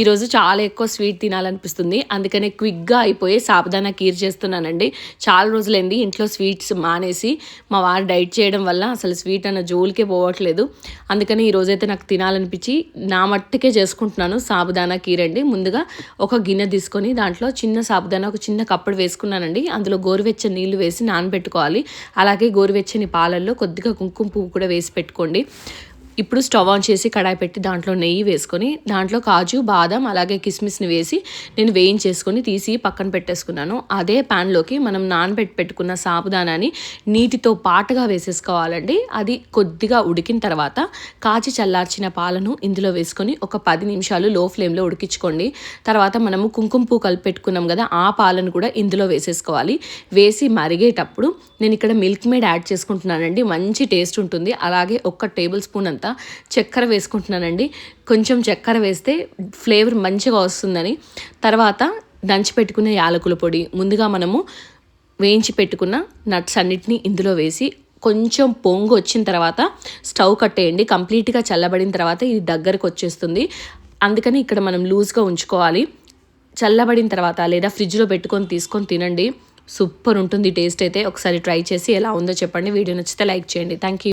ఈరోజు చాలా ఎక్కువ స్వీట్ తినాలనిపిస్తుంది. అందుకనే క్విక్‌గా అయిపోయే సాబుదానా ఖీర్ చేస్తున్నానండి. చాలా రోజులైంది ఇంట్లో స్వీట్స్ మానేసి. మా వారు డైట్ చేయడం వల్ల అసలు స్వీట్ అన్న జోలికే పోవట్లేదు. అందుకని ఈరోజైతే నాకు తినాలనిపించి నా మట్టుకే చేసుకుంటున్నాను సాబుదానా ఖీర్ అండి. ముందుగా ఒక గిన్నె తీసుకొని దాంట్లో చిన్న సాబుదానా ఒక చిన్న కప్పుడు వేసుకున్నానండి. అందులో గోరువెచ్చని నీళ్లు వేసి నానబెట్టుకోవాలి. అలాగే గోరువెచ్చని పాలల్లో కొద్దిగా కుంకుమ పువ్వు కూడా వేసి పెట్టుకోండి. ఇప్పుడు స్టవ్ ఆన్ చేసి కడాయి పెట్టి దాంట్లో నెయ్యి వేసుకొని దాంట్లో కాజు బాదం అలాగే కిస్మిస్ని వేసి నేను వేయించేసుకొని తీసి పక్కన పెట్టేసుకున్నాను. అదే ప్యాన్లోకి మనం పెట్టుకున్న సాబుదానాన్ని నీటితో పాటుగా వేసేసుకోవాలండి. అది కొద్దిగా ఉడికిన తర్వాత కాచి చల్లార్చిన పాలను ఇందులో వేసుకొని ఒక 10 నిమిషాలు లో ఫ్లేమ్లో ఉడికించుకోండి. తర్వాత మనము కుంకుమ పువ్వు కలిపి పెట్టుకున్నాం కదా, ఆ పాలను కూడా ఇందులో వేసేసుకోవాలి. వేసి మరిగేటప్పుడు నేను ఇక్కడ మిల్క్ మేడ్ యాడ్ చేసుకుంటున్నానండి. మంచి టేస్ట్ ఉంటుంది. అలాగే 1 టేబుల్ స్పూన్ అంతా చక్కెర వేసుకుంటున్నానండి. కొంచెం చక్కెర వేస్తే ఫ్లేవర్ మంచిగా వస్తుందని. తర్వాత దంచి పెట్టుకున్న యాలకుల పొడి, ముందుగా మనము వేయించి పెట్టుకున్న నట్స్ అన్నిటినీ ఇందులో వేసి కొంచెం పొంగు వచ్చిన తర్వాత స్టవ్ కట్టేయండి. కంప్లీట్గా చల్లబడిన తర్వాత ఇది దగ్గరకు వచ్చేస్తుంది. అందుకని ఇక్కడ మనం లూజ్గా ఉంచుకోవాలి. చల్లబడిన తర్వాత లేదా ఫ్రిడ్జ్లో పెట్టుకొని తీసుకొని తినండి. సూపర్ ఉంటుంది టేస్ట్ అయితే. ఒకసారి ట్రై చేసి ఎలా ఉందో చెప్పండి. వీడియో నచ్చితే లైక్ చేయండి. Thank you.